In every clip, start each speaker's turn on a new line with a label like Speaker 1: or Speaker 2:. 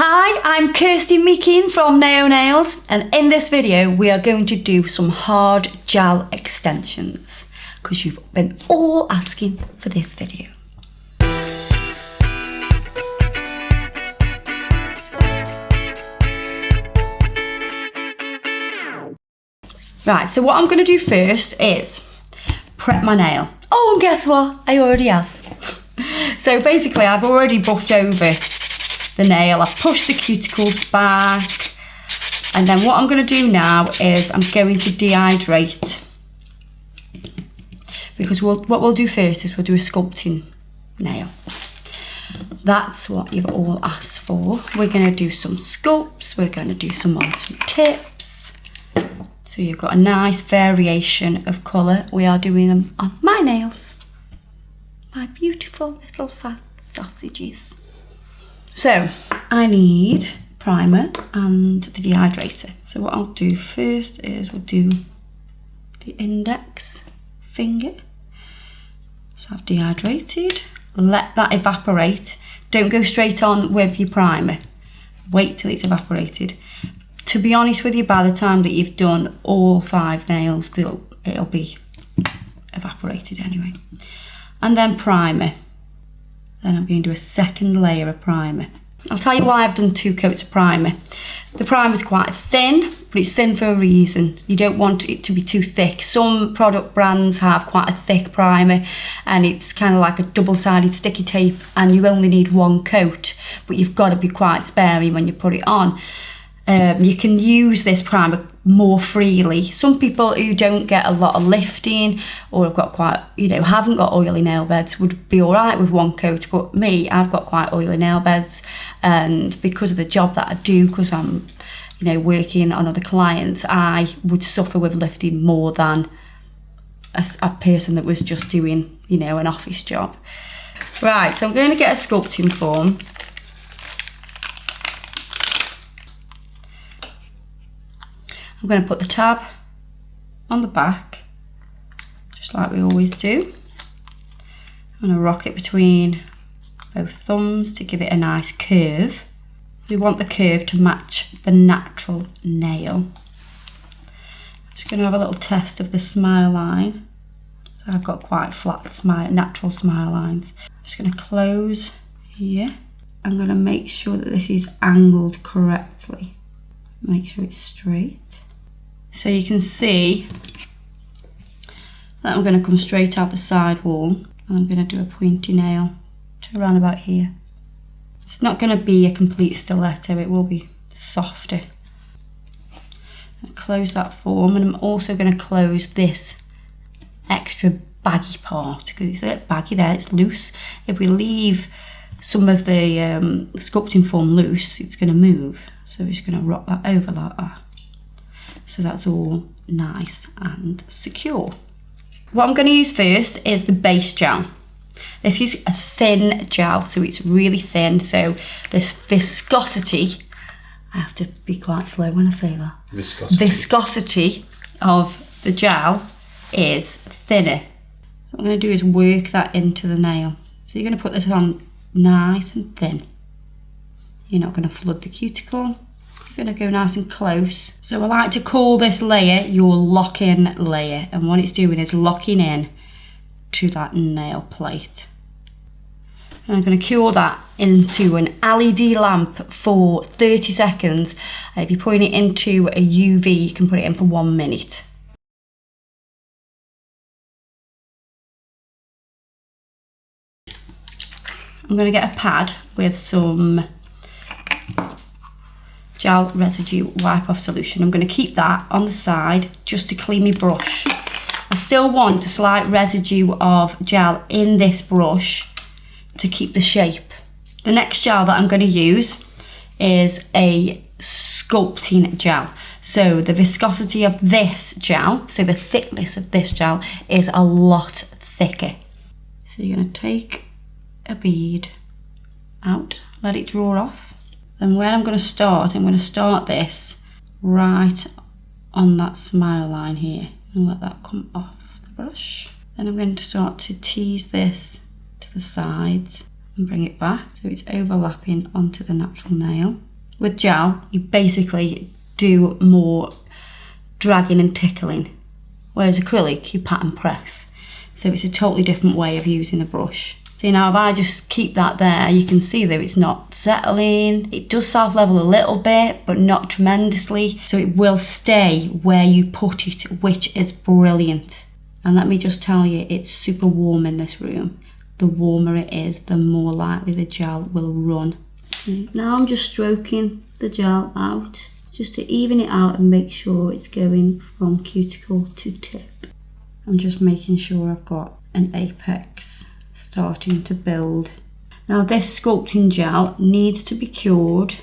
Speaker 1: Hi, I'm Kirsty Meakin from Nao Nails, and in this video we are going to do some hard gel extensions because you've been all asking for this video. Right, so what I'm going to do first is prep my nail. Oh, and guess what? I already have. So basically I've already buffed over the nail. I've pushed the cuticles back, and then what I'm going to do now is I'm going to dehydrate, because what we'll do first is we'll do a sculpting nail. That's what you've all asked for. We're going to do some sculpts, we're going to do some on some tips, so you've got a nice variation of colour. We are doing them on my nails, my beautiful little fat sausages. So I need primer and the dehydrator. So what I'll do first is we'll do the index finger. So I've dehydrated, let that evaporate. Don't go straight on with your primer. Wait till it's evaporated. To be honest with you, by the time that you've done all 5 nails, it'll be evaporated anyway. And then primer. Then I'm going to do a second layer of primer. I'll tell you why I've done 2 coats of primer. The primer's quite thin, but it's thin for a reason. You don't want it to be too thick. Some product brands have quite a thick primer and it's kind of like a double-sided sticky tape and you only need 1 coat, but you've got to be quite sparing when you put it on. You can use this primer more freely. Some people who don't get a lot of lifting or have got quite, haven't got oily nail beds would be all right with 1 coat, but me, I've got quite oily nail beds, and because of the job that I do, because I'm, working on other clients, I would suffer with lifting more than a person that was just doing, an office job. Right, so I'm going to get a sculpting form. I'm going to put the tab on the back, just like we always do. I'm going to rock it between both thumbs to give it a nice curve. We want the curve to match the natural nail. I'm just going to have a little test of the smile line. So I've got quite flat natural smile lines. I'm just going to close here. I'm going to make sure that this is angled correctly. Make sure it's straight. So you can see that I'm going to come straight out the side wall, and I'm going to do a pointy nail to around about here. It's not going to be a complete stiletto, it will be softer. I'll close that form, and I'm also going to close this extra baggy part because it's a bit baggy there, it's loose. If we leave some of the sculpting form loose, it's going to move. So we're just going to rock that over like that. So that's all nice and secure. What I'm going to use first is the base gel. This is a thin gel, so it's really thin. So this viscosity, I have to be quite slow when I say that. Viscosity of the gel is thinner. What I'm going to do is work that into the nail. So you're going to put this on nice and thin. You're not going to flood the cuticle. You're going to go nice and close. So I like to call this layer your lock-in layer, and what it's doing is locking in to that nail plate. And I'm going to cure that into an LED lamp for 30 seconds. If you point it into a UV, you can put it in for 1 minute. I'm going to get a pad with some gel residue wipe off solution. I'm going to keep that on the side just to clean my brush. I still want a slight residue of gel in this brush to keep the shape. The next gel that I'm going to use is a sculpting gel. So the viscosity of this gel, so the thickness of this gel is a lot thicker. So you're going to take a bead out, let it draw off. And where I'm going to start this right on that smile line here and let that come off the brush. Then I'm going to start to tease this to the sides and bring it back so it's overlapping onto the natural nail. with gel, you basically do more dragging and tickling, whereas acrylic, you pat and press. So it's a totally different way of using the brush. So now if I just keep that there, you can see that it's not settling. It does self-level a little bit, but not tremendously. So it will stay where you put it, which is brilliant. And let me just tell you, it's super warm in this room. The warmer it is, the more likely the gel will run. Now I'm just stroking the gel out, just to even it out and make sure it's going from cuticle to tip. I'm just making sure I've got an apex starting to build. Now this sculpting gel needs to be cured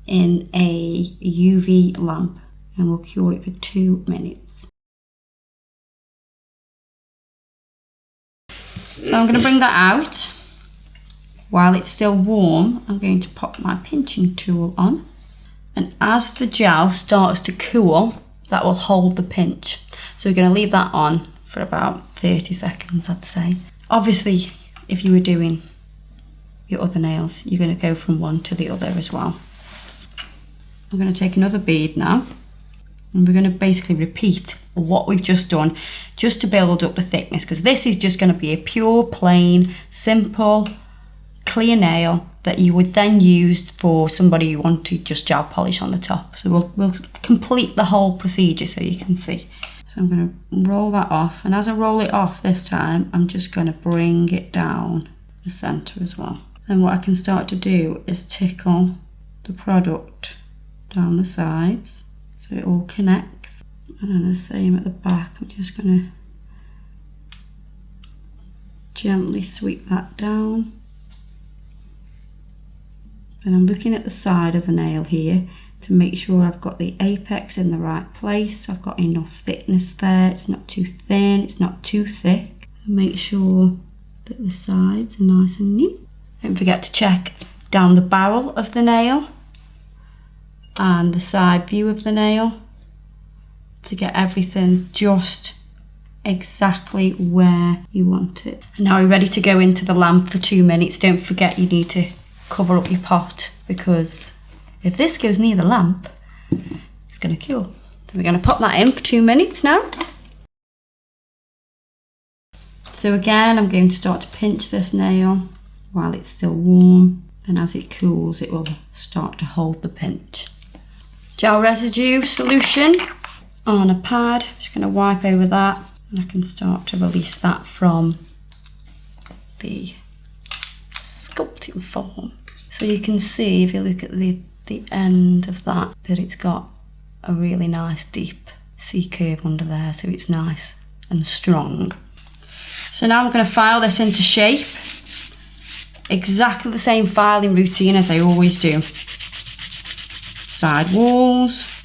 Speaker 1: in a UV lamp, and we'll cure it for 2 minutes. So I'm going to bring that out. While it's still warm, I'm going to pop my pinching tool on, and as the gel starts to cool, that will hold the pinch. So we're going to leave that on for about 30 seconds, I'd say. Obviously, if you were doing your other nails, you're going to go from one to the other as well. I'm going to take another bead now, and we're going to basically repeat what we've just done, just to build up the thickness, because this is just going to be a pure, plain, simple, clear nail that you would then use for somebody who wanted just gel polish on the top. So we'll complete the whole procedure so you can see. So I'm going to roll that off, and as I roll it off this time, I'm just going to bring it down the centre as well. And what I can start to do is tickle the product down the sides so it all connects. And then the same at the back, I'm just going to gently sweep that down. And I'm looking at the side of the nail here to make sure I've got the apex in the right place. I've got enough thickness there. It's not too thin, it's not too thick. And make sure that the sides are nice and neat. Don't forget to check down the barrel of the nail and the side view of the nail to get everything just exactly where you want it. And now we're ready to go into the lamp for 2 minutes. Don't forget you need to cover up your pot, because if this goes near the lamp, it's going to cure. So we're going to pop that in for 2 minutes now. So again, I'm going to start to pinch this nail while it's still warm, and as it cools it will start to hold the pinch. Gel residue solution on a pad, just going to wipe over that, and I can start to release that from the sculpting form. So you can see, if you look at the end of that it's got a really nice deep C-curve under there, so it's nice and strong. So now I'm going to file this into shape. Exactly the same filing routine as I always do. Side walls.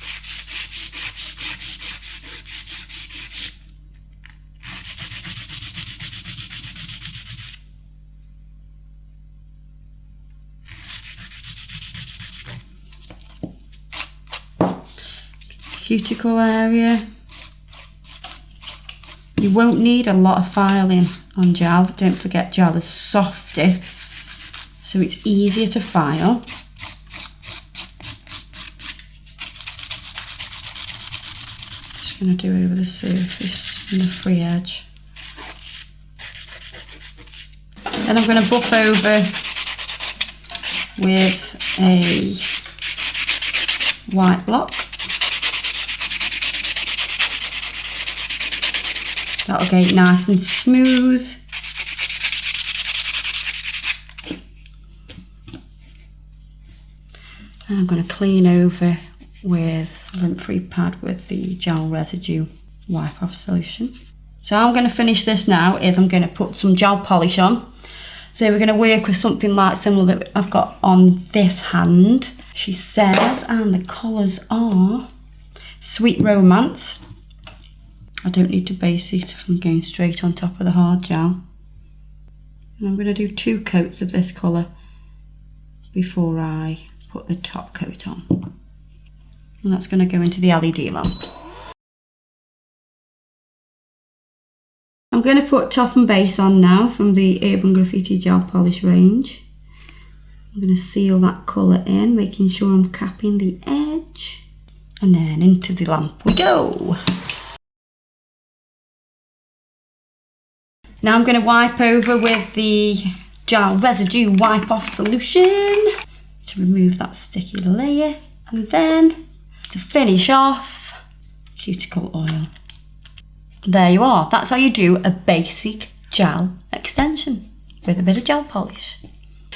Speaker 1: Cuticle area. You won't need a lot of filing on gel. Don't forget, gel is softer, so it's easier to file. Just going to do over the surface and the free edge. Then I'm going to buff over with a white block. That'll get nice and smooth. And I'm going to clean over with lint-free pad with the gel residue wipe off solution. So how I'm going to finish this now is I'm going to put some gel polish on. So we're going to work with something like similar that I've got on this hand. She says, and the colours are Sweet Romance. I don't need to base it if I'm going straight on top of the hard gel. And I'm going to do 2 coats of this colour before I put the top coat on. And that's going to go into the LED lamp. I'm going to put top and base on now from the Urban Graffiti gel polish range. I'm going to seal that colour in, making sure I'm capping the edge. And then into the lamp we go. Now I'm going to wipe over with the gel residue wipe off solution to remove that sticky layer. And then to finish off, cuticle oil. There you are. That's how you do a basic gel extension with a bit of gel polish.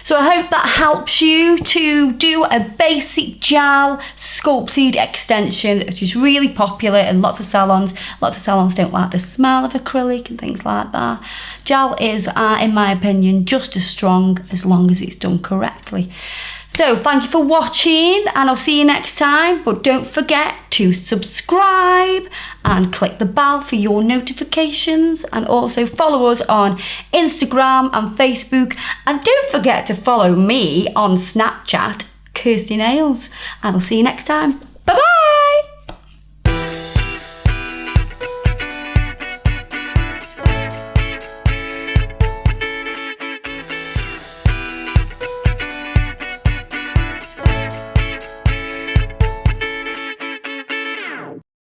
Speaker 1: So I hope that helps you to do a basic gel sculpted extension, which is really popular in lots of salons. Lots of salons don't like the smell of acrylic and things like that. Gel is, in my opinion, just as strong as long as it's done correctly. So thank you for watching, and I'll see you next time. But don't forget to subscribe and click the bell for your notifications, and also follow us on Instagram and Facebook. And don't forget to follow me on Snapchat, Kirsty Nails. And I'll see you next time.